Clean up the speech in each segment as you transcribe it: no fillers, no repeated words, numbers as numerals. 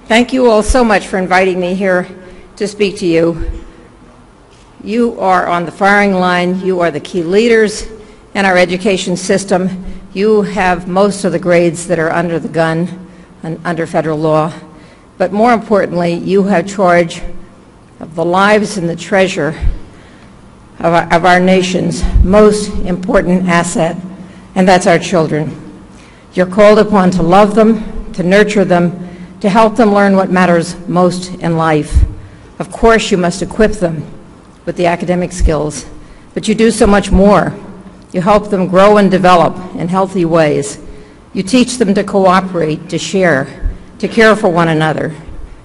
Thank you all so much for inviting me here to speak to you. You are on the firing line. You are the key leaders in our education system. You have most of the grades that are under the gun and under federal law. But more importantly, you have charge of the lives and the treasure of our nation's most important asset, and that's our children. You're called upon to love them, to nurture them, to help them learn what matters most in life. Of course, you must equip them with the academic skills, but you do so much more. You help them grow and develop in healthy ways. You teach them to cooperate, to share, to care for one another,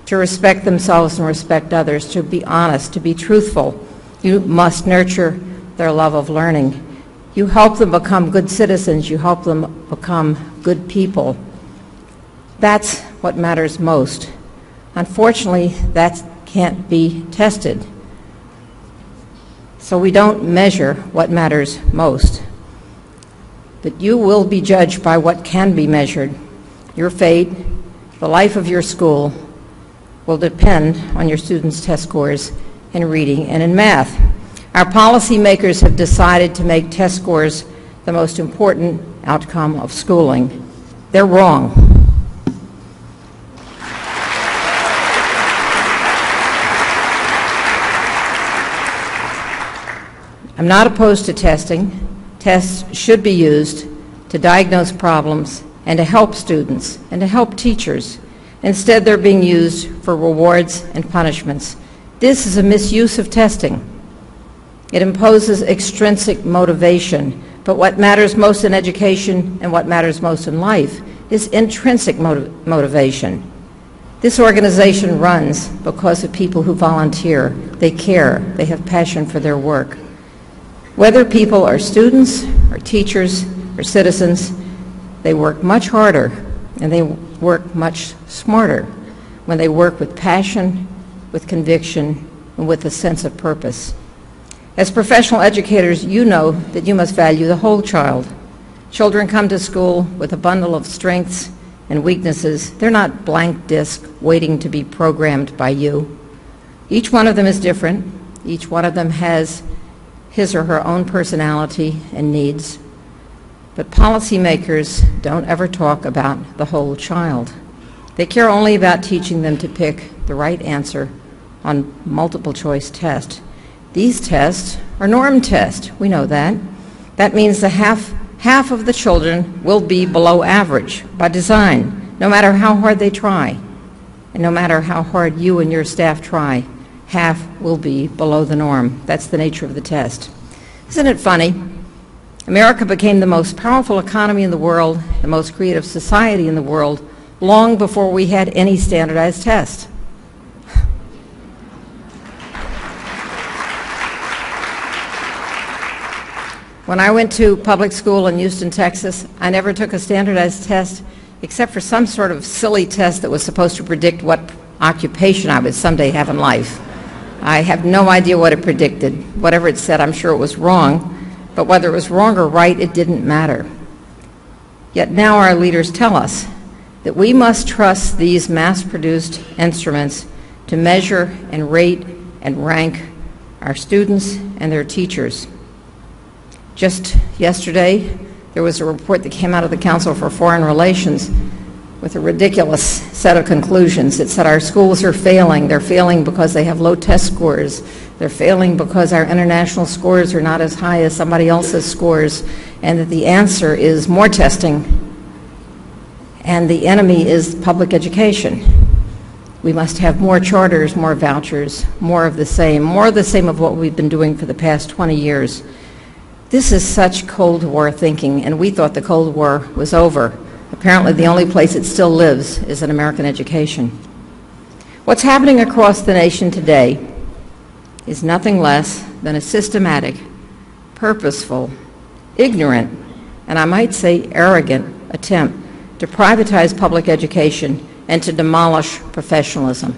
to respect themselves and respect others, to be honest, to be truthful. You must nurture their love of learning. You help them become good citizens. You help them become good people. That's what matters most. Unfortunately, that can't be tested. So we don't measure what matters most. But you will be judged by what can be measured. Your fate, the life of your school, will depend on your students' test scores in reading and in math. Our policymakers have decided to make test scores the most important outcome of schooling. They're wrong. I'm not opposed to testing. Tests should be used to diagnose problems and to help students and to help teachers. Instead, they're being used for rewards and punishments. This is a misuse of testing. It imposes extrinsic motivation, but what matters most in education and what matters most in life is intrinsic motivation. This organization runs because of people who volunteer. They care. They have passion for their work. Whether people are students or teachers or citizens, they work much harder and they work much smarter when they work with passion, with conviction, and with a sense of purpose. As professional educators, you know that you must value the whole child. Children come to school with a bundle of strengths and weaknesses. They're not blank discs waiting to be programmed by you. Each one of them is different. Each one of them has his or her own personality and needs. But policymakers don't ever talk about the whole child. They care only about teaching them to pick the right answer on multiple choice tests. These tests are norm tests. We know that. That means that half of the children will be below average by design, no matter how hard they try. And no matter how hard you and your staff try, half will be below the norm. That's the nature of the test. Isn't it funny? America became the most powerful economy in the world, the most creative society in the world, long before we had any standardized test. When I went to public school in Houston, Texas, I never took a standardized test except for some sort of silly test that was supposed to predict what occupation I would someday have in life. I have no idea what it predicted. Whatever it said, I'm sure it was wrong, but whether it was wrong or right, it didn't matter. Yet now our leaders tell us that we must trust these mass-produced instruments to measure and rate and rank our students and their teachers. Just yesterday, there was a report that came out of the Council for Foreign Relations with a ridiculous set of conclusions. It said our schools are failing. They're failing because they have low test scores. They're failing because our international scores are not as high as somebody else's scores, and that the answer is more testing, and the enemy is public education. We must have more charters, more vouchers, more of the same of what we've been doing for the past 20 years. This is such Cold War thinking, and we thought the Cold War was over. Apparently the only place it still lives is in American education. What's happening across the nation today is nothing less than a systematic, purposeful, ignorant, and I might say arrogant attempt to privatize public education and to demolish professionalism.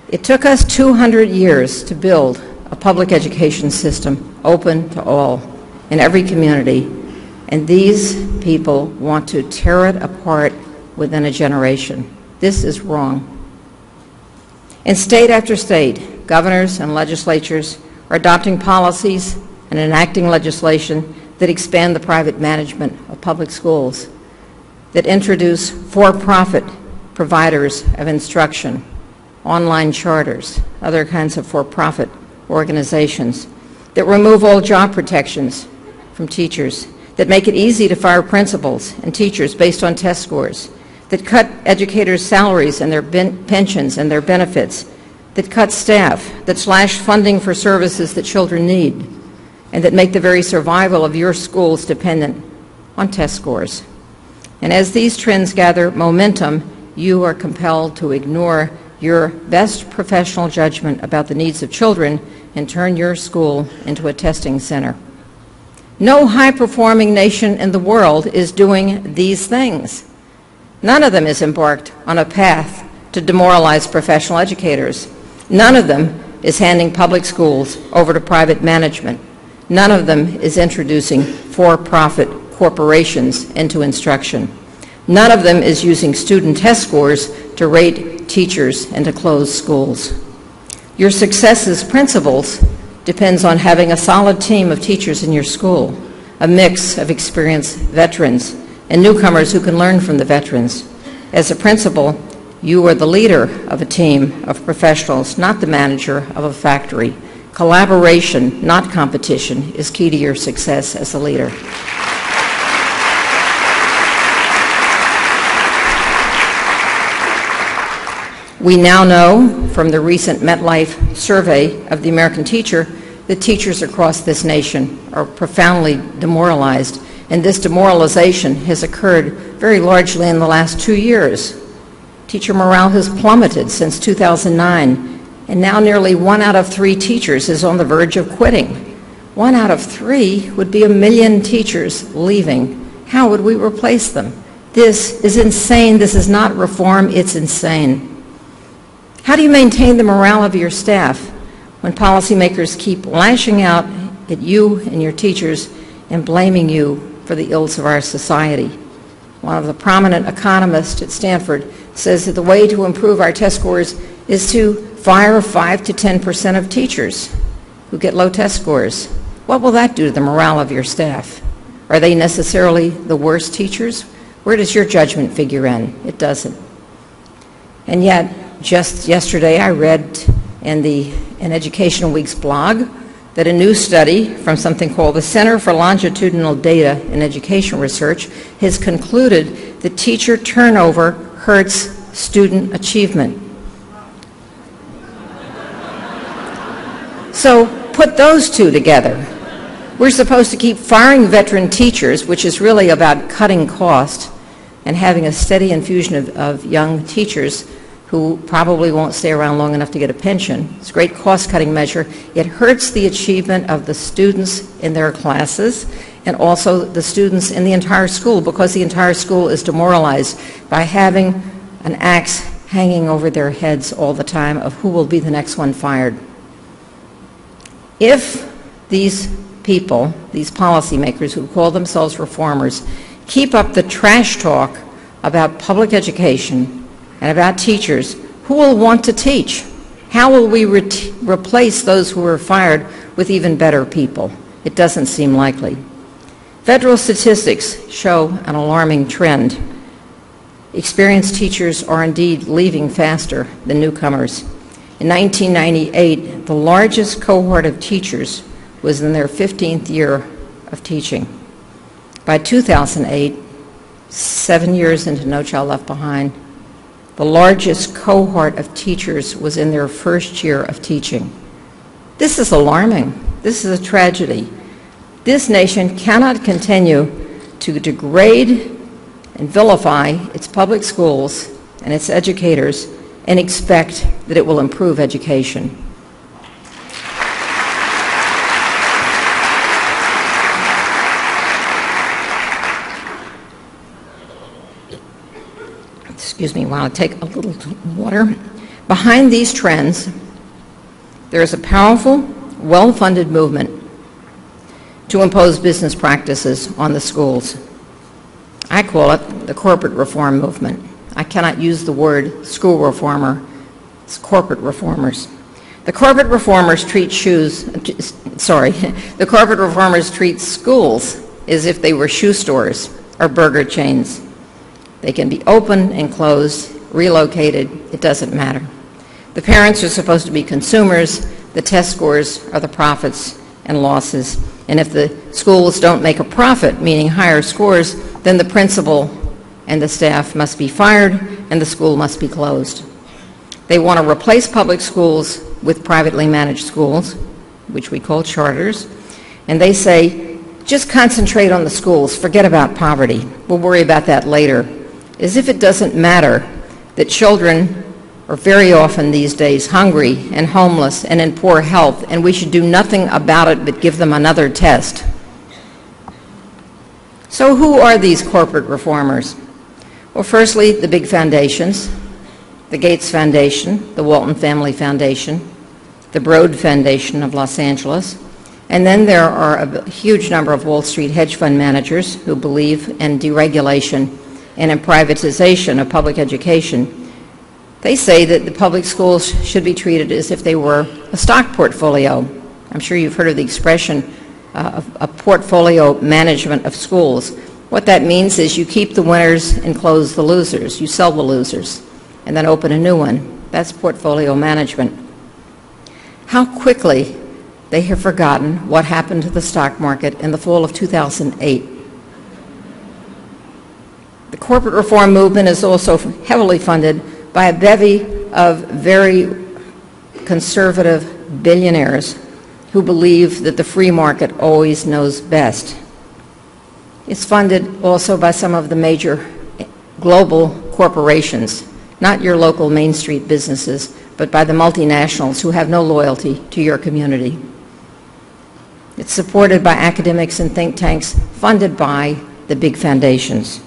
It took us 200 years to build a public education system open to all. in every community, and these people want to tear it apart within a generation. This is wrong. In state after state, governors and legislatures are adopting policies and enacting legislation that expand the private management of public schools, that introduce for-profit providers of instruction, online charters, other kinds of for-profit organizations, that remove all job protections from teachers, that make it easy to fire principals and teachers based on test scores, that cut educators' salaries and their pensions and their benefits, that cut staff, that slash funding for services that children need, and that make the very survival of your schools dependent on test scores. And as these trends gather momentum, you are compelled to ignore your best professional judgment about the needs of children and turn your school into a testing center. No high-performing nation in the world is doing these things. None of them is embarked on a path to demoralize professional educators. None of them is handing public schools over to private management. None of them is introducing for-profit corporations into instruction. None of them is using student test scores to rate teachers and to close schools. Your success as principals depends on having a solid team of teachers in your school, a mix of experienced veterans and newcomers who can learn from the veterans. As a principal, you are the leader of a team of professionals, not the manager of a factory. Collaboration, not competition, is key to your success as a leader. We now know from the recent MetLife survey of the American teacher that teachers across this nation are profoundly demoralized, and this demoralization has occurred very largely in the last 2 years. Teacher morale has plummeted since 2009, and now nearly 1 out of 3 teachers is on the verge of quitting. 1 out of 3 would be 1 million teachers leaving. How would we replace them? This is insane. This is not reform. It's insane. How do you maintain the morale of your staff when policymakers keep lashing out at you and your teachers and blaming you for the ills of our society? One of the prominent economists at Stanford says that the way to improve our test scores is to fire 5 to 10% of teachers who get low test scores. What will that do to the morale of your staff? Are they necessarily the worst teachers? Where does your judgment figure in? It doesn't. And yet, just yesterday I read in Educational Week's blog that a new study from something called the Center for Longitudinal Data in Education Research has concluded that teacher turnover hurts student achievement. So put those two together. We're supposed to keep firing veteran teachers, which is really about cutting costs and having a steady infusion of young teachers who probably won't stay around long enough to get a pension. It's a great cost-cutting measure. It hurts the achievement of the students in their classes and also the students in the entire school, because the entire school is demoralized by having an axe hanging over their heads all the time of who will be the next one fired. If these people, these policymakers who call themselves reformers, keep up the trash talk about public education and about teachers, who will want to teach? How will we replace those who were fired with even better people? It doesn't seem likely. Federal statistics show an alarming trend. Experienced teachers are indeed leaving faster than newcomers. In 1998, the largest cohort of teachers was in their 15th year of teaching. By 2008, 7 years into No Child Left Behind, the largest cohort of teachers was in their first year of teaching. This is alarming. This is a tragedy. This nation cannot continue to degrade and vilify its public schools and its educators and expect that it will improve education. Excuse me while I take a little water. Behind these trends, there is a powerful, well-funded movement to impose business practices on the schools. I call it the corporate reform movement. I cannot use the word school reformer. It's corporate reformers. The corporate reformers treat the corporate reformers treat schools as if they were shoe stores or burger chains. They can be open and closed, relocated, it doesn't matter. The parents are supposed to be consumers, the test scores are the profits and losses, and if the schools don't make a profit, meaning higher scores, then the principal and the staff must be fired and the school must be closed. They want to replace public schools with privately managed schools, which we call charters, and they say, just concentrate on the schools, forget about poverty, we'll worry about that later. As if it doesn't matter that children are very often these days hungry and homeless and in poor health, and we should do nothing about it but give them another test. So who are these corporate reformers? Well, firstly, the big foundations, the Gates Foundation, the Walton Family Foundation, the Broad Foundation of Los Angeles, and then there are a huge number of Wall Street hedge fund managers who believe in deregulation and in privatization of public education. They say that the public schools should be treated as if they were a stock portfolio. I'm sure you've heard of the expression a portfolio management of schools. What that means is you keep the winners and close the losers. You sell the losers and then open a new one. That's portfolio management. How quickly they have forgotten what happened to the stock market in the fall of 2008. The corporate reform movement is also heavily funded by a bevy of very conservative billionaires who believe that the free market always knows best. It's funded also by some of the major global corporations, not your local Main Street businesses, but by the multinationals who have no loyalty to your community. It's supported by academics and think tanks funded by the big foundations.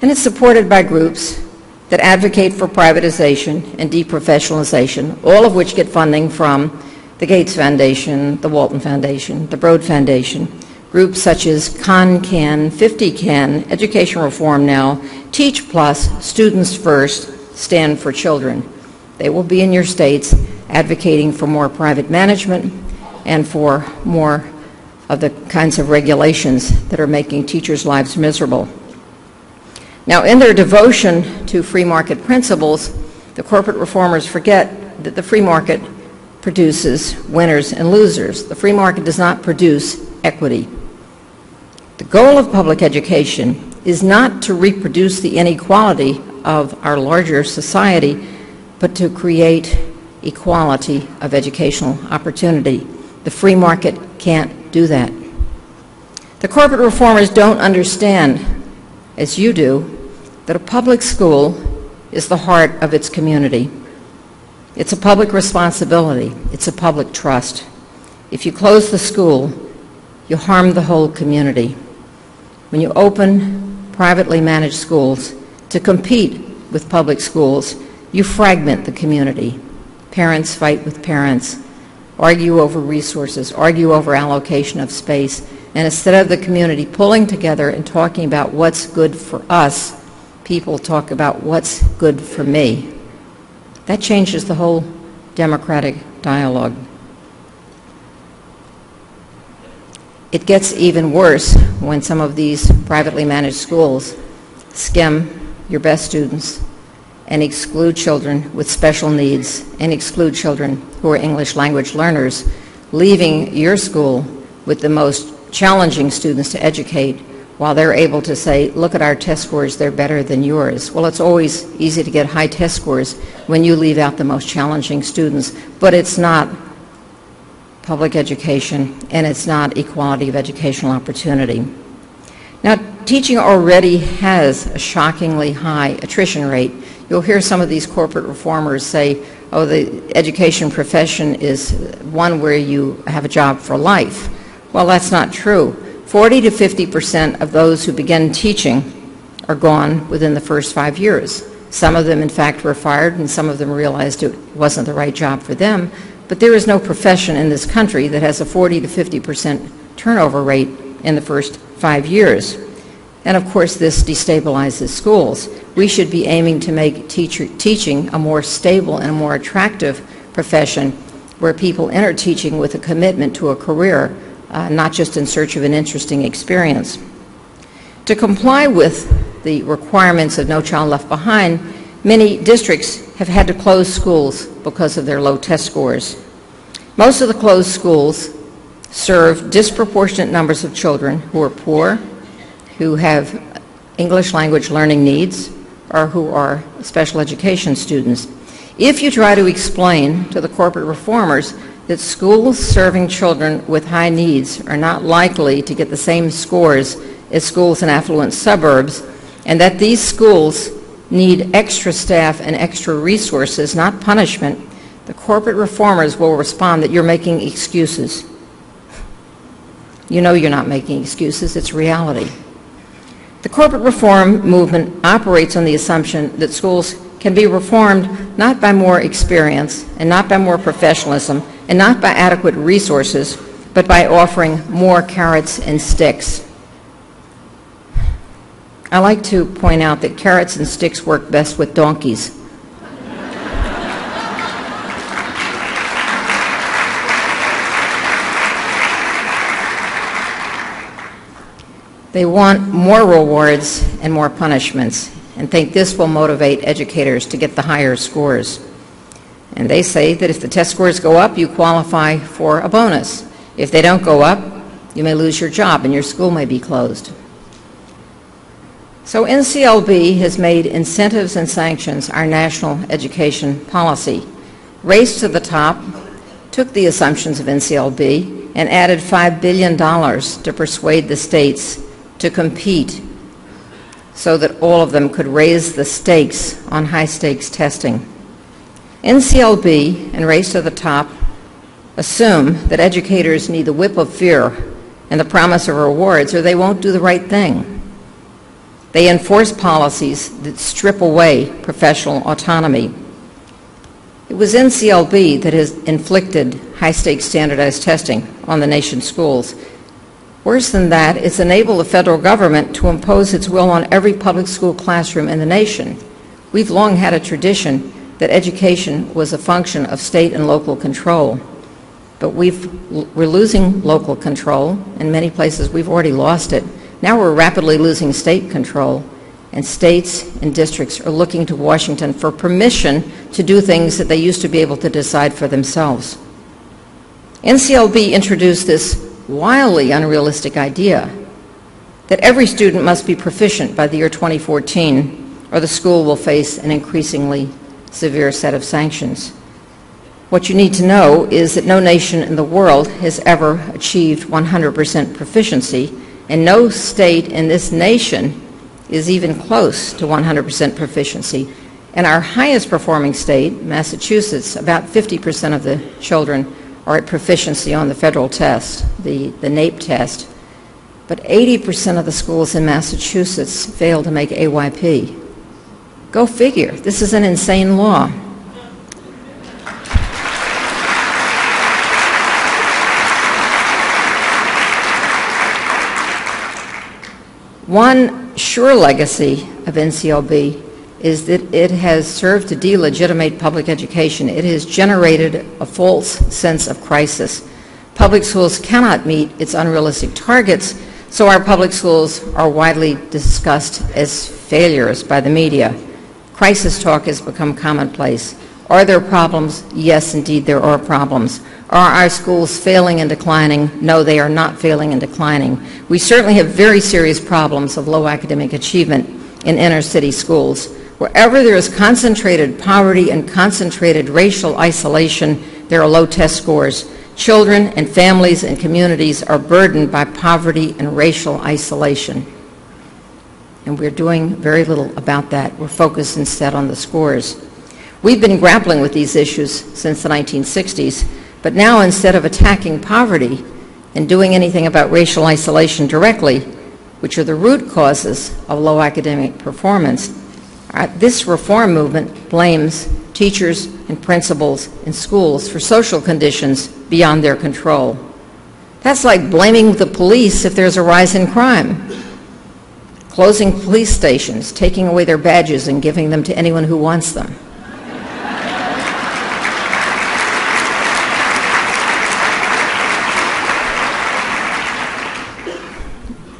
And it's supported by groups that advocate for privatization and deprofessionalization, all of which get funding from the Gates Foundation, the Walton Foundation, the Broad Foundation, groups such as CON-CAN, 50CAN, Education Reform Now, Teach Plus, Students First, Stand for Children. They will be in your states advocating for more private management and for more of the kinds of regulations that are making teachers' lives miserable. Now, in their devotion to free market principles, the corporate reformers forget that the free market produces winners and losers. The free market does not produce equity. The goal of public education is not to reproduce the inequality of our larger society, but to create equality of educational opportunity. The free market can't do that. The corporate reformers don't understand, as you do, that a public school is the heart of its community. It's a public responsibility. It's a public trust. If you close the school, you harm the whole community. When you open privately managed schools to compete with public schools, you fragment the community. Parents fight with parents, argue over resources, argue over allocation of space, and instead of the community pulling together and talking about what's good for us, people talk about what's good for me. That changes the whole democratic dialogue. It gets even worse when some of these privately managed schools skim your best students and exclude children with special needs and exclude children who are English language learners, leaving your school with the most challenging students to educate while they're able to say, look at our test scores, they're better than yours. Well, it's always easy to get high test scores when you leave out the most challenging students, but it's not public education and it's not equality of educational opportunity. Now, teaching already has a shockingly high attrition rate. You'll hear some of these corporate reformers say, oh, the education profession is one where you have a job for life. Well, that's not true. 40 to 50% of those who begin teaching are gone within the first 5 years. Some of them, in fact, were fired, and some of them realized it wasn't the right job for them. But there is no profession in this country that has a 40 to 50% turnover rate in the first 5 years. And of course, this destabilizes schools. We should be aiming to make teaching a more stable and a more attractive profession where people enter teaching with a commitment to a career, not just in search of an interesting experience. To comply with the requirements of No Child Left Behind, many districts have had to close schools because of their low test scores. Most of the closed schools serve disproportionate numbers of children who are poor, who have English language learning needs, or who are special education students. If you try to explain to the corporate reformers that schools serving children with high needs are not likely to get the same scores as schools in affluent suburbs, and that these schools need extra staff and extra resources, not punishment, the corporate reformers will respond that you're making excuses. You know you're not making excuses, it's reality. The corporate reform movement operates on the assumption that schools can be reformed not by more experience and not by more professionalism and not by adequate resources, but by offering more carrots and sticks. I like to point out that carrots and sticks work best with donkeys. They want more rewards and more punishments and think this will motivate educators to get the higher scores. And they say that if the test scores go up, you qualify for a bonus. If they don't go up, you may lose your job and your school may be closed. So NCLB has made incentives and sanctions our national education policy. Race to the Top took the assumptions of NCLB and added $5 billion to persuade the states to compete so that all of them could raise the stakes on high-stakes testing. NCLB and Race to the Top assume that educators need the whip of fear and the promise of rewards or they won't do the right thing. They enforce policies that strip away professional autonomy. It was NCLB that has inflicted high-stakes standardized testing on the nation's schools. Worse than that, it's enabled the federal government to impose its will on every public school classroom in the nation. We've long had a tradition that education was a function of state and local control. But we're losing local control. In many places, we've already lost it. Now we're rapidly losing state control, and states and districts are looking to Washington for permission to do things that they used to be able to decide for themselves. NCLB introduced this wildly unrealistic idea that every student must be proficient by the year 2014 or the school will face an increasingly severe set of sanctions. What you need to know is that no nation in the world has ever achieved 100% proficiency, and no state in this nation is even close to 100% proficiency. In our highest performing state, Massachusetts, about 50% of the children are at proficiency on the federal test, the NAESP test, but 80% of the schools in Massachusetts fail to make AYP. Go figure. This is an insane law. One sure legacy of NCLB is that it has served to delegitimate public education. It has generated a false sense of crisis. Public schools cannot meet its unrealistic targets, so our public schools are widely discussed as failures by the media. Crisis talk has become commonplace. Are there problems? Yes, indeed, there are problems. Are our schools failing and declining? No, they are not failing and declining. We certainly have very serious problems of low academic achievement in inner city schools. Wherever there is concentrated poverty and concentrated racial isolation, there are low test scores. Children and families and communities are burdened by poverty and racial isolation. And we're doing very little about that. We're focused instead on the scores. We've been grappling with these issues since the 1960s, but now instead of attacking poverty and doing anything about racial isolation directly, which are the root causes of low academic performance, this reform movement blames teachers and principals in schools for social conditions beyond their control. That's like blaming the police if there's a rise in crime, closing police stations, taking away their badges and giving them to anyone who wants them.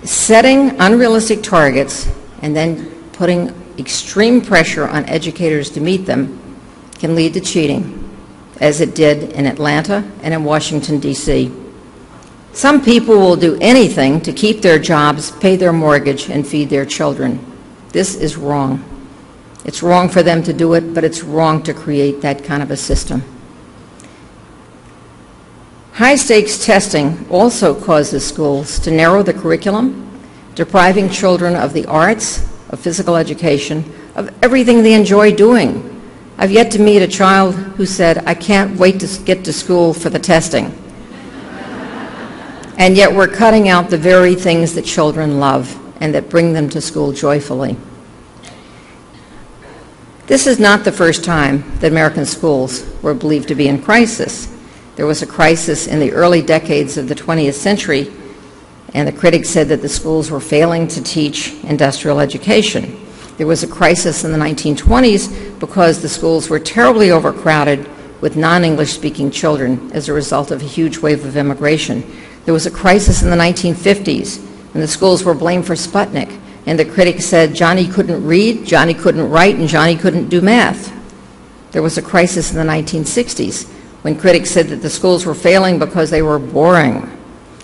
Setting unrealistic targets and then putting extreme pressure on educators to meet them can lead to cheating, as it did in Atlanta and in Washington, D.C. Some people will do anything to keep their jobs, pay their mortgage, and feed their children. This is wrong. It's wrong for them to do it, but it's wrong to create that kind of a system. High-stakes testing also causes schools to narrow the curriculum, depriving children of the arts, of physical education, of everything they enjoy doing. I've yet to meet a child who said, "I can't wait to get to school for the testing." And yet we're cutting out the very things that children love and that bring them to school joyfully. This is not the first time that American schools were believed to be in crisis. There was a crisis in the early decades of the 20th century, and the critics said that the schools were failing to teach industrial education. There was a crisis in the 1920s because the schools were terribly overcrowded with non-English speaking children as a result of a huge wave of immigration. There was a crisis in the 1950s when the schools were blamed for Sputnik, and the critics said Johnny couldn't read, Johnny couldn't write, and Johnny couldn't do math. There was a crisis in the 1960s when critics said that the schools were failing because they were boring.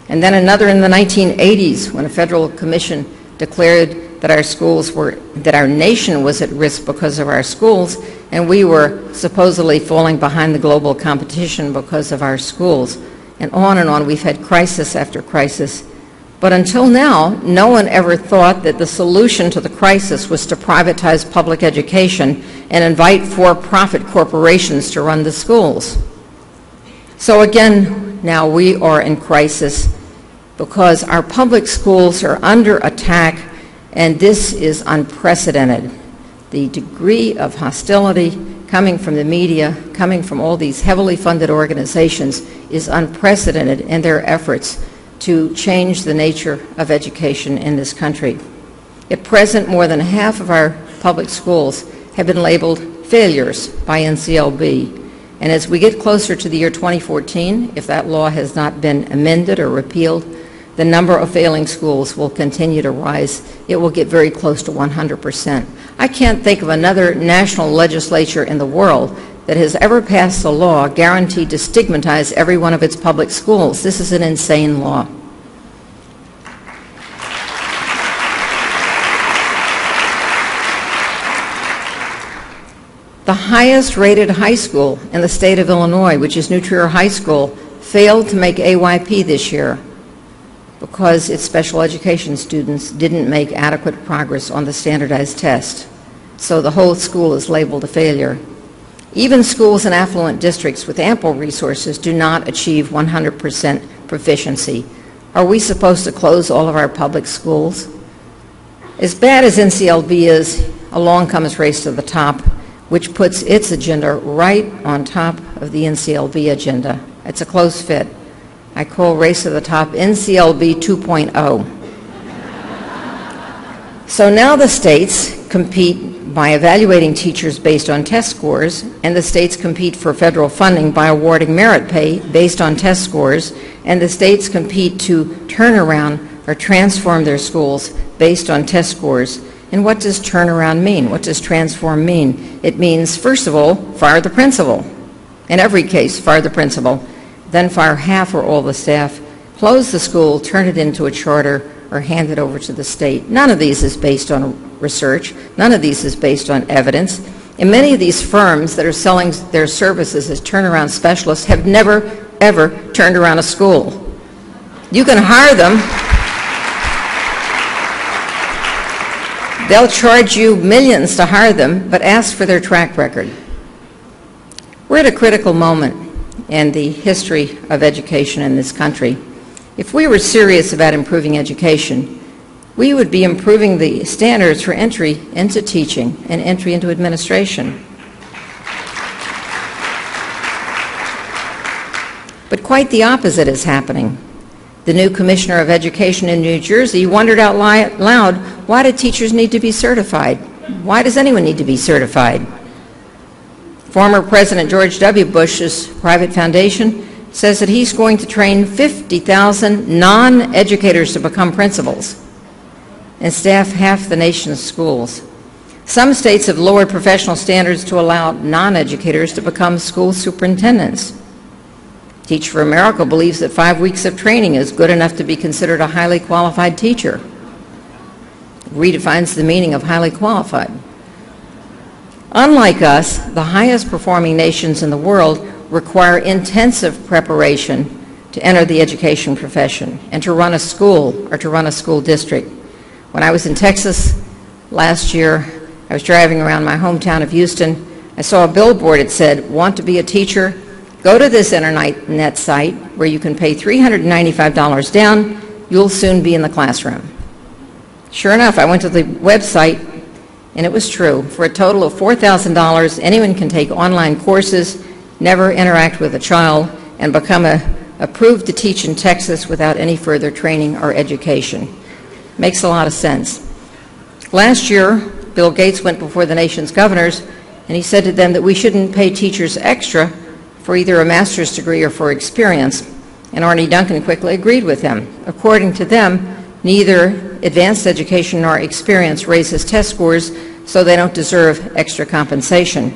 And then another in the 1980s when a federal commission declared that our nation was at risk because of our schools, and we were supposedly falling behind the global competition because of our schools. And on we've had crisis after crisis. But until now, no one ever thought that the solution to the crisis was to privatize public education and invite for-profit corporations to run the schools. So again, now we are in crisis because our public schools are under attack, and this is unprecedented. The degree of hostility coming from the media, coming from all these heavily funded organizations, is unprecedented in their efforts to change the nature of education in this country. At present, more than half of our public schools have been labeled failures by NCLB. And as we get closer to the year 2014, if that law has not been amended or repealed, the number of failing schools will continue to rise. It will get very close to 100%. I can't think of another national legislature in the world that has ever passed a law guaranteed to stigmatize every one of its public schools. This is an insane law. The highest rated high school in the state of Illinois, which is New Trier High School, failed to make AYP this year because its special education students didn't make adequate progress on the standardized test. So the whole school is labeled a failure. Even schools in affluent districts with ample resources do not achieve 100% proficiency. Are we supposed to close all of our public schools? As bad as NCLB is, along comes Race to the Top, which puts its agenda right on top of the NCLB agenda. It's a close fit. I call Race to the Top NCLB 2.0. So now the states compete by evaluating teachers based on test scores, and the states compete for federal funding by awarding merit pay based on test scores, and the states compete to turn around or transform their schools based on test scores. And what does turn around mean? What does transform mean? It means, first of all, fire the principal. In every case, fire the principal. Then fire half or all the staff, close the school, turn it into a charter, or hand it over to the state. None of these is based on research. None of these is based on evidence. And many of these firms that are selling their services as turnaround specialists have never, ever turned around a school. You can hire them. They'll charge you millions to hire them, but ask for their track record. We're at a critical moment in the history of education in this country. If we were serious about improving education, we would be improving the standards for entry into teaching and entry into administration. But quite the opposite is happening. The new Commissioner of Education in New Jersey wondered out loud, why do teachers need to be certified? Why does anyone need to be certified? Former President George W. Bush's private foundation says that he's going to train 50,000 non-educators to become principals and staff half the nation's schools. Some states have lowered professional standards to allow non-educators to become school superintendents. Teach for America believes that 5 weeks of training is good enough to be considered a highly qualified teacher. It redefines the meaning of highly qualified. Unlike us, the highest performing nations in the world require intensive preparation to enter the education profession and to run a school or to run a school district. When I was in Texas last year, I was driving around my hometown of Houston. I saw a billboard that said, "Want to be a teacher? Go to this internet site where you can pay $395 down. You'll soon be in the classroom." Sure enough, I went to the website, and it was true. For a total of $4,000, anyone can take online courses, never interact with a child, and become approved to teach in Texas without any further training or education. Makes a lot of sense. Last year, Bill Gates went before the nation's governors, and he said to them that we shouldn't pay teachers extra for either a master's degree or for experience, and Arne Duncan quickly agreed with them. According to them, neither advanced education nor experience raises test scores, so they don't deserve extra compensation.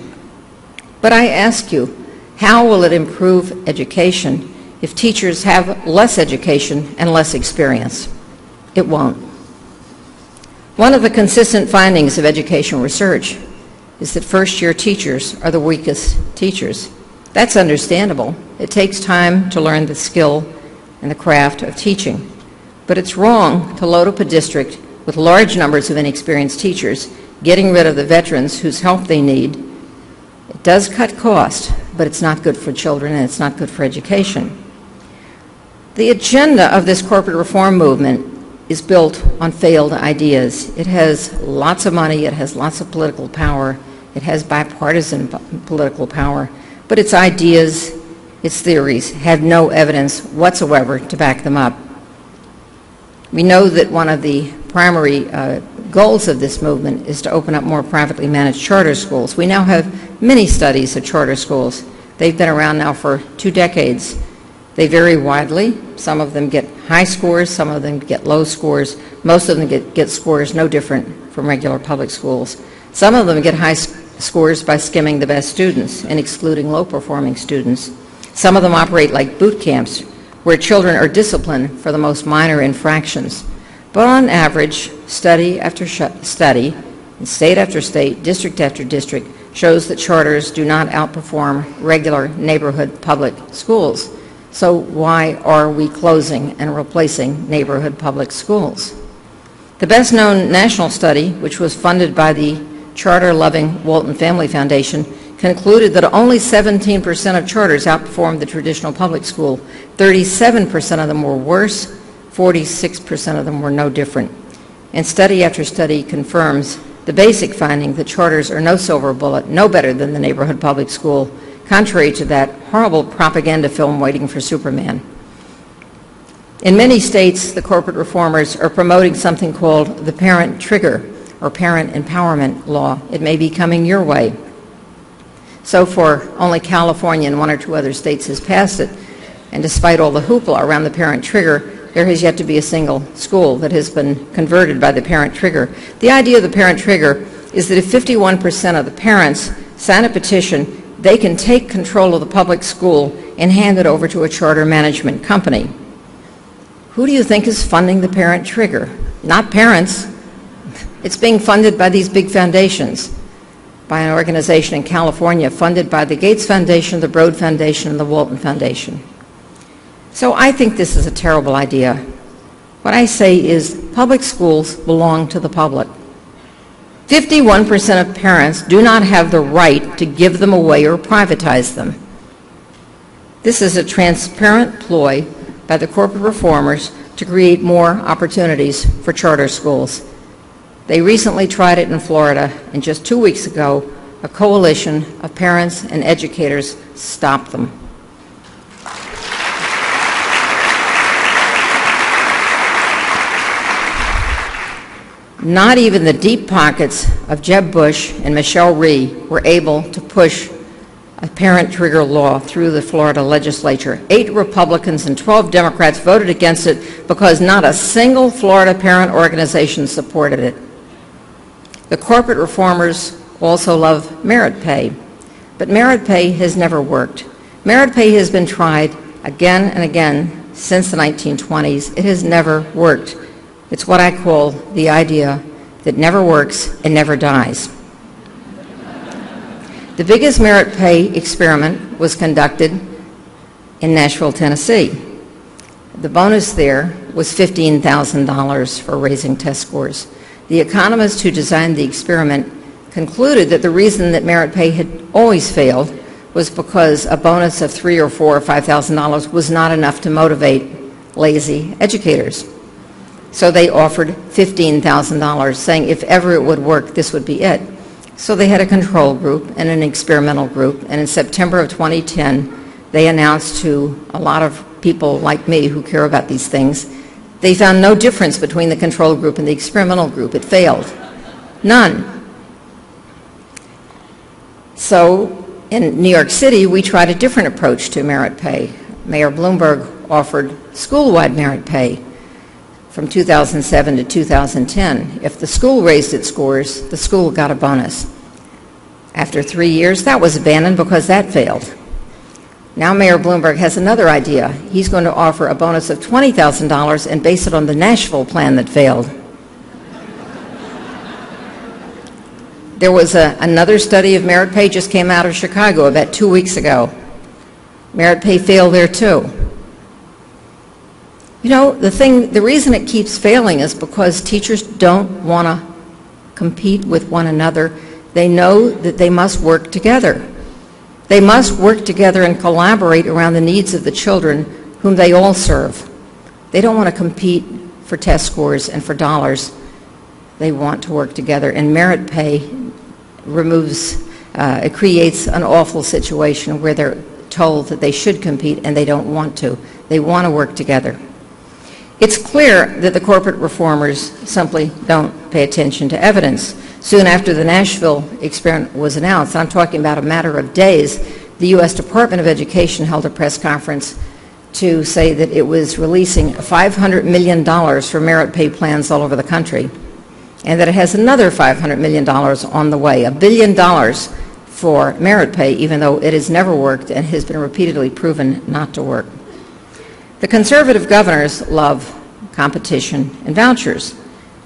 But I ask you, how will it improve education if teachers have less education and less experience? It won't. One of the consistent findings of education research is that first-year teachers are the weakest teachers. That's understandable. It takes time to learn the skill and the craft of teaching. But it's wrong to load up a district with large numbers of inexperienced teachers, getting rid of the veterans whose help they need. It does cut cost, but it's not good for children and it's not good for education. The agenda of this corporate reform movement is built on failed ideas. It has lots of money, it has lots of political power, it has bipartisan political power, but its ideas, its theories, have no evidence whatsoever to back them up. We know that one of the primary goals of this movement is to open up more privately managed charter schools. We now have many studies of charter schools. They've been around now for 2 decades. They vary widely. Some of them get high scores, some of them get low scores. Most of them get scores no different from regular public schools. Some of them get high scores by skimming the best students and excluding low-performing students. Some of them operate like boot camps, where children are disciplined for the most minor infractions. But on average, study after study, and state after state, district after district, shows that charters do not outperform regular neighborhood public schools. So why are we closing and replacing neighborhood public schools? The best-known national study, which was funded by the charter-loving Walton Family Foundation, concluded that only 17% of charters outperformed the traditional public school. 37% of them were worse, 46% of them were no different. And study after study confirms the basic finding that charters are no silver bullet, no better than the neighborhood public school, contrary to that horrible propaganda film Waiting for Superman. In many states, the corporate reformers are promoting something called the parent trigger, or parent empowerment law. It may be coming your way. So far, only California and 1 or 2 other states has passed it, and despite all the hoopla around the parent trigger, there has yet to be a single school that has been converted by the parent trigger. The idea of the parent trigger is that if 51% of the parents sign a petition, they can take control of the public school and hand it over to a charter management company. Who do you think is funding the parent trigger? Not parents. It's being funded by these big foundations, by an organization in California funded by the Gates Foundation, the Broad Foundation, and the Walton Foundation. So I think this is a terrible idea. What I say is public schools belong to the public. 51% of parents do not have the right to give them away or privatize them. This is a transparent ploy by the corporate reformers to create more opportunities for charter schools. They recently tried it in Florida, and just 2 weeks ago, a coalition of parents and educators stopped them. Not even the deep pockets of Jeb Bush and Michelle Rhee were able to push a parent trigger law through the Florida legislature. 8 Republicans and 12 Democrats voted against it because not a single Florida parent organization supported it. The corporate reformers also love merit pay, but merit pay has never worked. Merit pay has been tried again and again since the 1920s. It has never worked. It's what I call the idea that never works and never dies. The biggest merit pay experiment was conducted in Nashville, Tennessee. The bonus there was $15,000 for raising test scores. The economists who designed the experiment concluded that the reason that merit pay had always failed was because a bonus of $3,000 or $4,000 or $5,000 was not enough to motivate lazy educators. So they offered $15,000, saying if ever it would work, this would be it. So they had a control group and an experimental group, and in September of 2010, they announced to a lot of people like me who care about these things, they found no difference between the control group and the experimental group. It failed. None. So in New York City, we tried a different approach to merit pay. Mayor Bloomberg offered school-wide merit pay from 2007 to 2010. If the school raised its scores, the school got a bonus. After 3 years, that was abandoned because that failed. Now Mayor Bloomberg has another idea. He's going to offer a bonus of $20,000 and base it on the Nashville plan that failed. There was another study of merit pay just came out of Chicago about 2 weeks ago. Merit pay failed there too. You know, the reason it keeps failing is because teachers don't want to compete with one another. They know that they must work together. They must work together and collaborate around the needs of the children whom they all serve. They don't want to compete for test scores and for dollars. They want to work together, and merit pay it creates an awful situation where they're told that they should compete and they don't want to. They want to work together. It's clear that the corporate reformers simply don't pay attention to evidence. Soon after the Nashville experiment was announced, I'm talking about a matter of days, the U.S. Department of Education held a press conference to say that it was releasing $500 million for merit pay plans all over the country, and that it has another $500 million on the way, $1 billion for merit pay, even though it has never worked and has been repeatedly proven not to work. The conservative governors love competition and vouchers.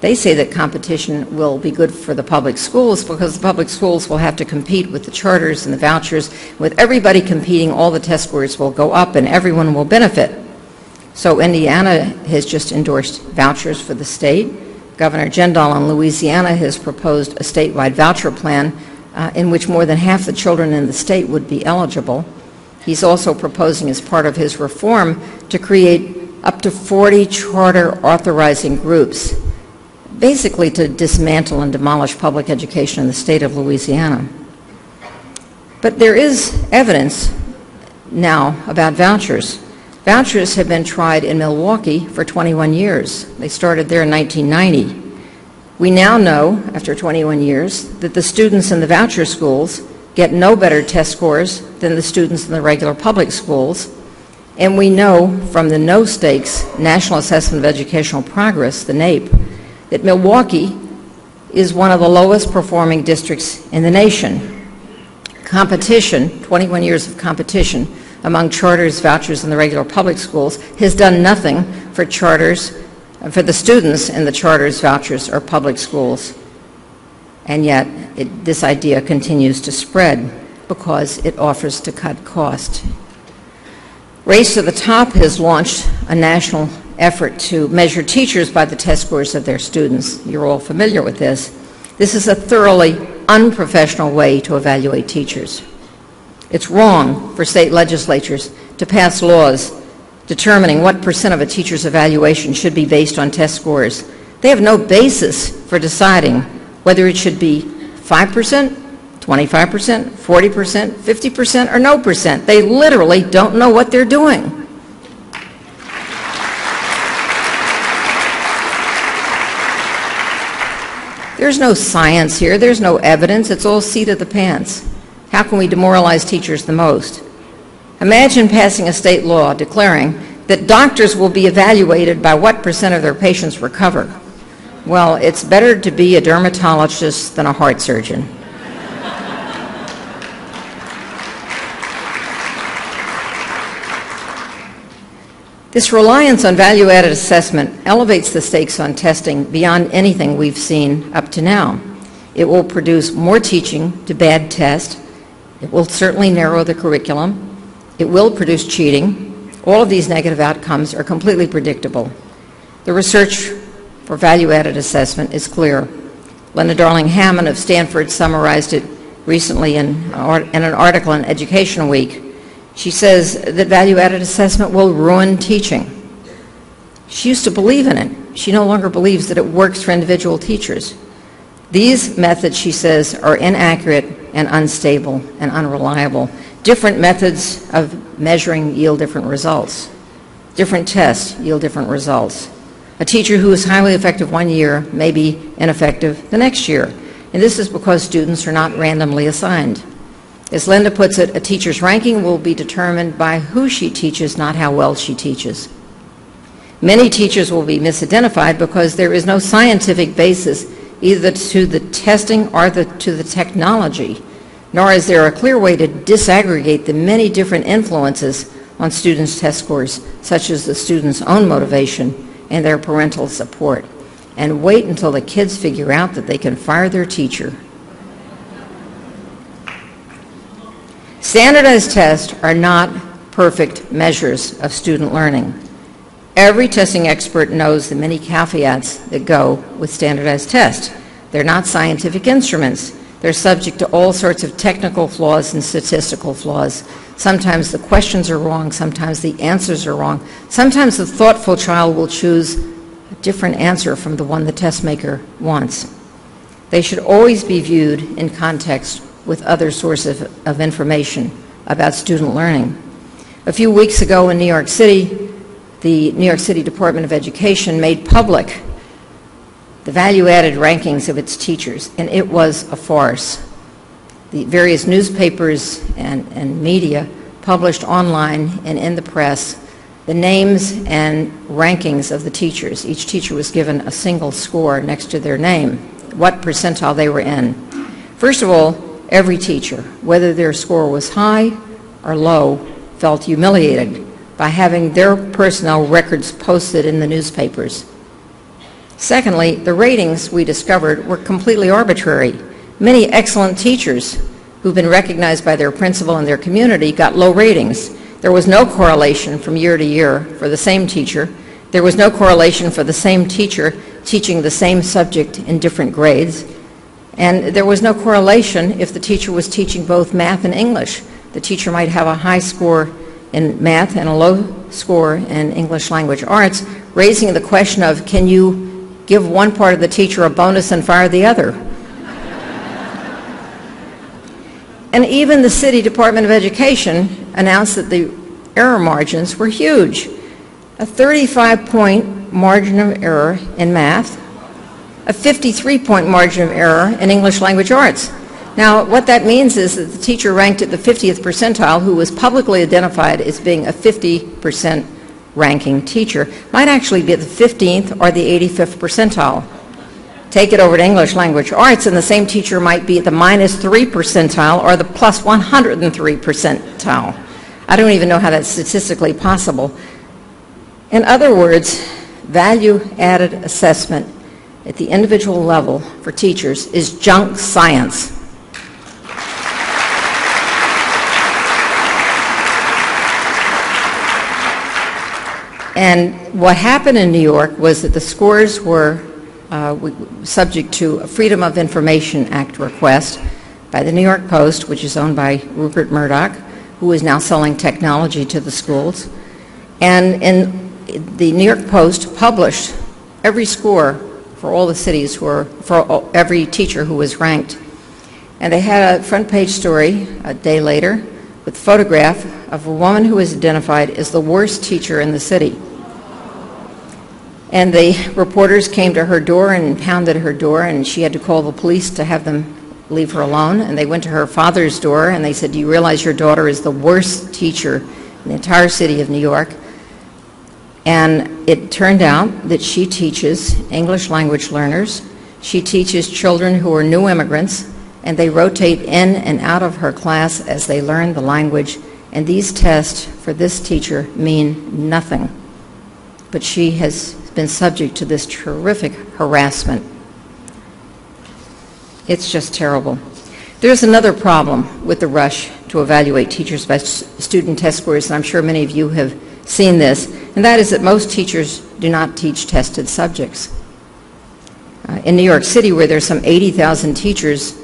They say that competition will be good for the public schools because the public schools will have to compete with the charters and the vouchers. With everybody competing, all the test scores will go up and everyone will benefit. So Indiana has just endorsed vouchers for the state. Governor Jindal in Louisiana has proposed a statewide voucher plan in which more than half the children in the state would be eligible. He's also proposing, as part of his reform, to create up to 40 charter authorizing groups, basically to dismantle and demolish public education in the state of Louisiana. But there is evidence now about vouchers. Vouchers have been tried in Milwaukee for 21 years. They started there in 1990. We now know, after 21 years, that the students in the voucher schools get no better test scores than the students in the regular public schools. And we know from the No Stakes National Assessment of Educational Progress, the NAEP, that Milwaukee is one of the lowest performing districts in the nation. Competition, 21 years of competition among charters, vouchers, and the regular public schools has done nothing for charters, for the students in the charters, vouchers, or public schools. And yet, this idea continues to spread because it offers to cut cost. Race to the Top has launched a national effort to measure teachers by the test scores of their students. You're all familiar with this. This is a thoroughly unprofessional way to evaluate teachers. It's wrong for state legislatures to pass laws determining what % of a teacher's evaluation should be based on test scores. They have no basis for deciding whether it should be 5%, 25%, 40%, 50%, or no percent. They literally don't know what they're doing. There's no science here. There's no evidence. It's all seat of the pants. How can we demoralize teachers the most? Imagine passing a state law declaring that doctors will be evaluated by what % of their patients recover. Well, it's better to be a dermatologist than a heart surgeon. This reliance on value-added assessment elevates the stakes on testing beyond anything we've seen up to now. It will produce more teaching to bad tests. It will certainly narrow the curriculum. It will produce cheating. All of these negative outcomes are completely predictable. The research for value-added assessment is clear. Linda Darling-Hammond of Stanford summarized it recently in an article in Education Week. She says that value-added assessment will ruin teaching. She used to believe in it. She no longer believes that it works for individual teachers. These methods, she says, are inaccurate and unstable and unreliable. Different methods of measuring yield different results. Different tests yield different results. A teacher who is highly effective one year may be ineffective the next year, and this is because students are not randomly assigned. As Linda puts it, a teacher's ranking will be determined by who she teaches, not how well she teaches. Many teachers will be misidentified because there is no scientific basis either to the testing or to the technology, nor is there a clear way to disaggregate the many different influences on students' test scores, such as the student's own motivation and their parental support, and wait until the kids figure out that they can fire their teacher. Standardized tests are not perfect measures of student learning. Every testing expert knows the many caveats that go with standardized tests. They're not scientific instruments. They're subject to all sorts of technical flaws and statistical flaws. Sometimes the questions are wrong, sometimes the answers are wrong. Sometimes the thoughtful child will choose a different answer from the one the test maker wants. They should always be viewed in context with other sources of information about student learning. A few weeks ago in New York City, the New York City Department of Education made public the value-added rankings of its teachers, and it was a farce. The various newspapers and media published online and in the press the names and rankings of the teachers. Each teacher was given a single score next to their name, what percentile they were in. First of all, every teacher, whether their score was high or low, felt humiliated by having their personnel records posted in the newspapers. Secondly, the ratings, we discovered, were completely arbitrary. Many excellent teachers who've been recognized by their principal and their community got low ratings. There was no correlation from year to year for the same teacher. There was no correlation for the same teacher teaching the same subject in different grades. And there was no correlation if the teacher was teaching both math and English. The teacher might have a high score in math and a low score in English language arts, raising the question of, can you give one part of the teacher a bonus and fire the other? And even the City Department of Education announced that the error margins were huge. A 35-point margin of error in math, a 53-point margin of error in English language arts. Now, what that means is that the teacher ranked at the 50th percentile, who was publicly identified as being a 50% ranking teacher, might actually be at the 15th or the 85th percentile. Take it over to English language arts, and the same teacher might be at the -3 percentile or the +103 percentile. I don't even know how that's statistically possible. In other words, value-added assessment at the individual level for teachers is junk science. And what happened in New York was that the scores were subject to a Freedom of Information Act request by the New York Post, which is owned by Rupert Murdoch, who is now selling technology to the schools. And the New York Post published every score for all the cities, for every teacher who was ranked. And they had a front page story a day later with a photograph of a woman who was identified as the worst teacher in the city. And the reporters came to her door and pounded her door, and she had to call the police to have them leave her alone. And they went to her father's door and they said, "Do you realize your daughter is the worst teacher in the entire city of New York?" And it turned out that she teaches English language learners. She teaches children who are new immigrants, and they rotate in and out of her class as they learn the language. And these tests for this teacher mean nothing. But she has been subject to this terrific harassment. It's just terrible. There's another problem with the rush to evaluate teachers by student test scores, and I'm sure many of you have seen this, and that is that most teachers do not teach tested subjects. In New York City, where there's some 80,000 teachers,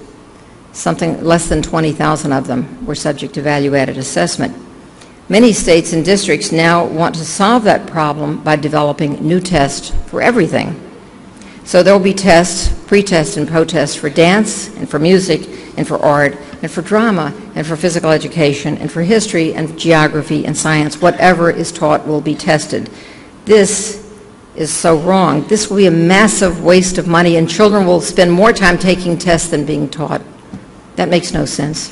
something less than 20,000 of them were subject to value-added assessment. Many states and districts now want to solve that problem by developing new tests for everything. So there will be tests, pre-tests and post-tests for dance and for music and for art and for drama and for physical education and for history and geography and science. Whatever is taught will be tested. This is so wrong. This will be a massive waste of money, and children will spend more time taking tests than being taught. That makes no sense.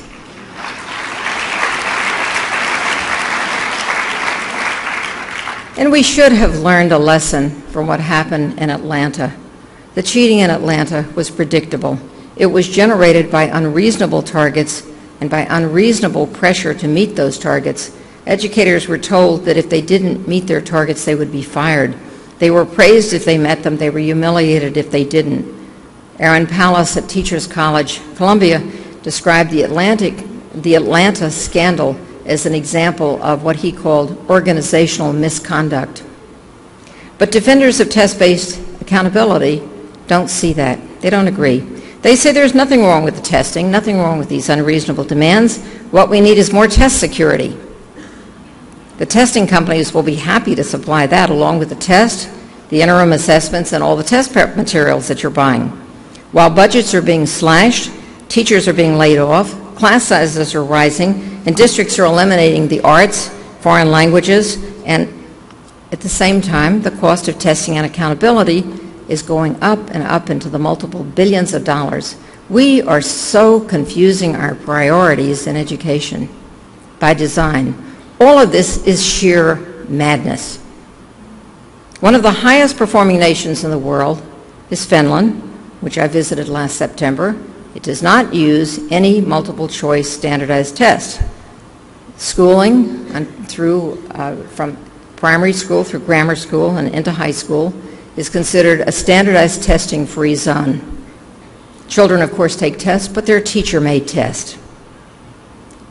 And we should have learned a lesson from what happened in Atlanta. The cheating in Atlanta was predictable. It was generated by unreasonable targets and by unreasonable pressure to meet those targets. Educators were told that if they didn't meet their targets, they would be fired. They were praised if they met them. They were humiliated if they didn't. Aaron Pallas at Teachers College, Columbia, described the Atlanta scandal as an example of what he called organizational misconduct. But defenders of test-based accountability don't see that. They don't agree. They say there's nothing wrong with the testing, nothing wrong with these unreasonable demands. What we need is more test security. The testing companies will be happy to supply that along with the test, the interim assessments, and all the test prep materials that you're buying. While budgets are being slashed, teachers are being laid off, class sizes are rising, and districts are eliminating the arts, foreign languages, and at the same time, the cost of testing and accountability is going up and up into the multiple billions of dollars. We are so confusing our priorities in education by design. All of this is sheer madness. One of the highest performing nations in the world is Finland, which I visited last September. It does not use any multiple choice standardized test. Schooling from primary school through grammar school and into high school is considered a standardized testing-free zone. Children, of course, take tests, but they're teacher-made tests.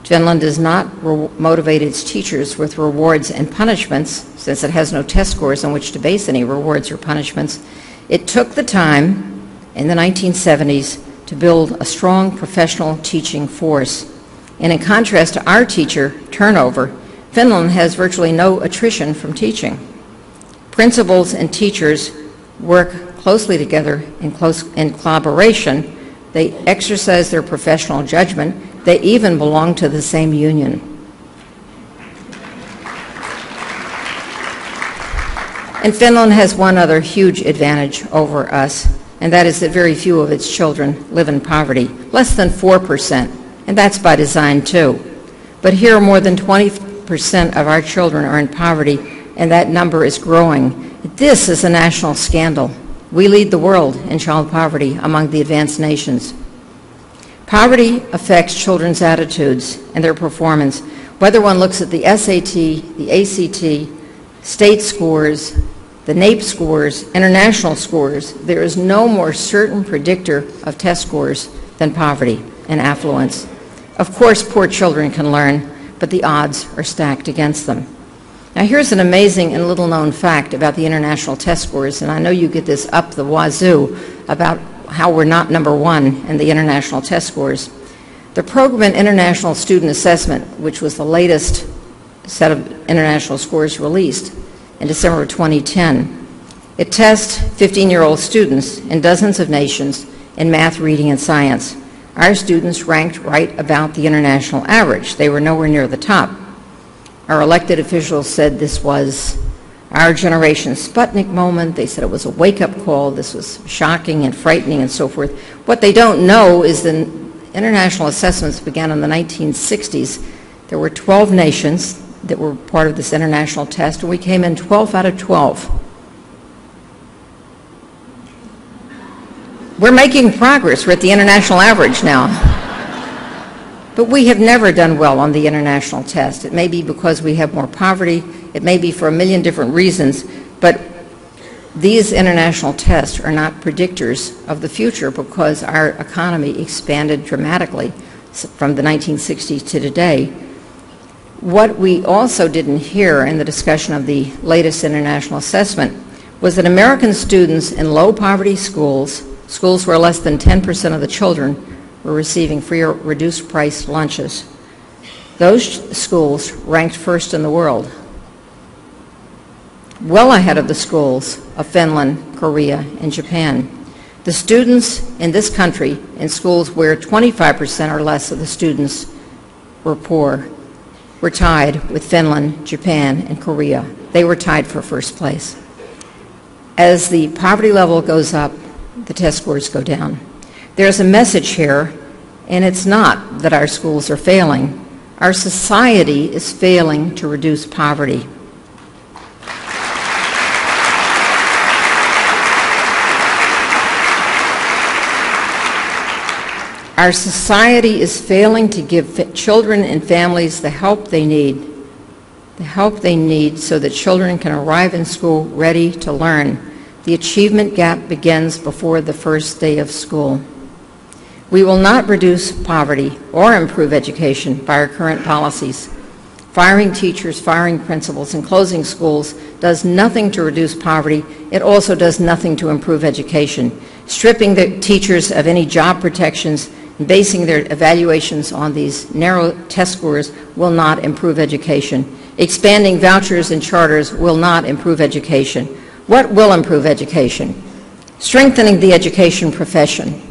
Finland does not motivate its teachers with rewards and punishments, since it has no test scores on which to base any rewards or punishments. It took the time in the 1970s to build a strong professional teaching force. And in contrast to our teacher turnover, Finland has virtually no attrition from teaching. Principals and teachers work closely together in collaboration. They exercise their professional judgment. They even belong to the same union. And Finland has one other huge advantage over us, and that is that very few of its children live in poverty, less than 4%, and that's by design too. But here more than 20% of our children are in poverty, and that number is growing. This is a national scandal. We lead the world in child poverty among the advanced nations. Poverty affects children's attitudes and their performance, whether one looks at the SAT, the ACT, state scores, the NAEP scores, international scores. There is no more certain predictor of test scores than poverty and affluence. Of course, poor children can learn, but the odds are stacked against them. Now, here's an amazing and little-known fact about the international test scores, and I know you get this up the wazoo about how we're not number one in the international test scores. The program in International Student Assessment, which was the latest set of international scores released in December of 2010, it tests 15-year-old students in dozens of nations in math, reading, and science. Our students ranked right about the international average. They were nowhere near the top. Our elected officials said this was our generation's Sputnik moment. They said it was a wake-up call. This was shocking and frightening and so forth. What they don't know is the international assessments began in the 1960s. There were 12 nations that were part of this international test, and we came in 12 out of 12. We're making progress. We're at the international average now. But we have never done well on the international test. It may be because we have more poverty. It may be for a million different reasons. But these international tests are not predictors of the future because our economy expanded dramatically from the 1960s to today. What we also didn't hear in the discussion of the latest international assessment was that American students in low-poverty schools where less than 10% of the children were receiving free or reduced-price lunches, those schools ranked first in the world, well ahead of the schools of Finland, Korea, and Japan. The students in this country, in schools where 25% or less of the students were poor, were tied with Finland, Japan, and Korea. They were tied for first place. As the poverty level goes up, the test scores go down. There's a message here, and it's not that our schools are failing. Our society is failing to reduce poverty. Our society is failing to give children and families the help they need so that children can arrive in school ready to learn. The achievement gap begins before the first day of school. We will not reduce poverty or improve education by our current policies. Firing teachers, firing principals, and closing schools does nothing to reduce poverty. It also does nothing to improve education. Stripping the teachers of any job protections and basing their evaluations on these narrow test scores will not improve education. Expanding vouchers and charters will not improve education. What will improve education? Strengthening the education profession.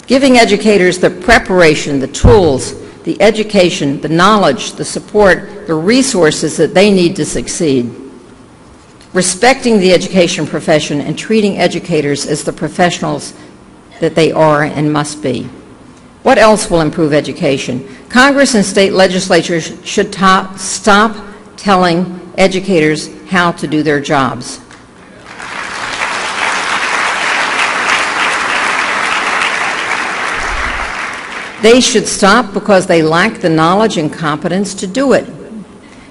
Giving educators the preparation, the tools, the education, the knowledge, the support, the resources that they need to succeed. Respecting the education profession and treating educators as the professionals that they are and must be. What else will improve education? Congress and state legislatures should stop telling educators how to do their jobs. They should stop because they lack the knowledge and competence to do it.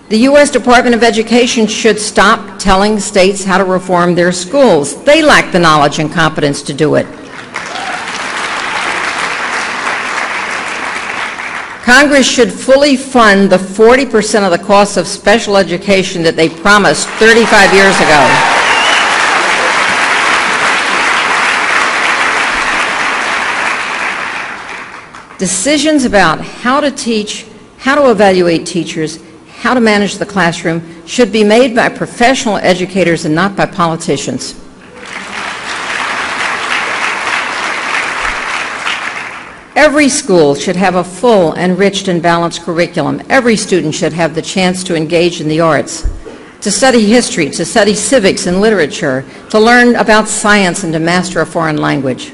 The U.S. Department of Education should stop telling states how to reform their schools. They lack the knowledge and competence to do it. Congress should fully fund the 40% of the cost of special education that they promised 35 years ago. Decisions about how to teach, how to evaluate teachers, how to manage the classroom should be made by professional educators and not by politicians. Every school should have a full, enriched, and balanced curriculum. Every student should have the chance to engage in the arts, to study history, to study civics and literature, to learn about science, and to master a foreign language.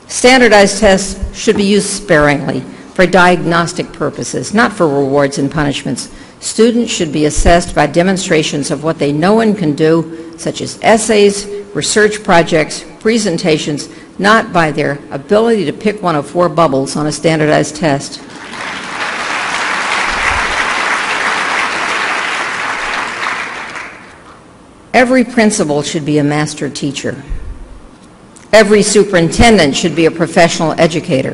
Standardized tests should be used sparingly for diagnostic purposes, not for rewards and punishments. Students should be assessed by demonstrations of what they know and can do, such as essays, research projects, presentations, not by their ability to pick one of 4 bubbles on a standardized test. Every principal should be a master teacher. Every superintendent should be a professional educator.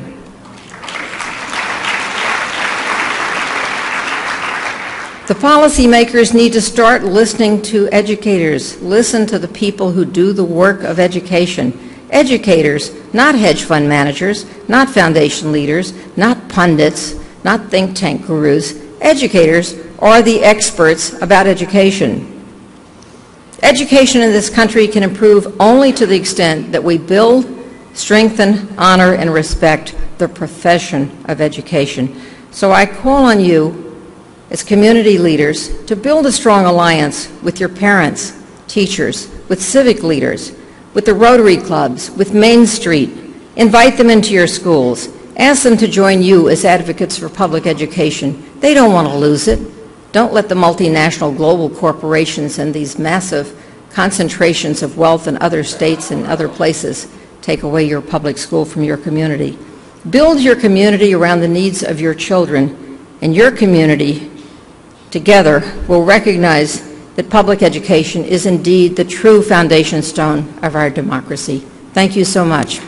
The policymakers need to start listening to educators. Listen to the people who do the work of education. Educators, not hedge fund managers, not foundation leaders, not pundits, not think tank gurus. Educators are the experts about education. Education in this country can improve only to the extent that we build, strengthen, honor, and respect the profession of education. So I call on you as community leaders to build a strong alliance with your parents, teachers, with civic leaders, with the Rotary clubs, with Main Street. Invite them into your schools. Ask them to join you as advocates for public education. They don't want to lose it. Don't let the multinational global corporations and these massive concentrations of wealth in other states and other places take away your public school from your community. Build your community around the needs of your children, and your community together will recognize that public education is indeed the true foundation stone of our democracy. Thank you so much.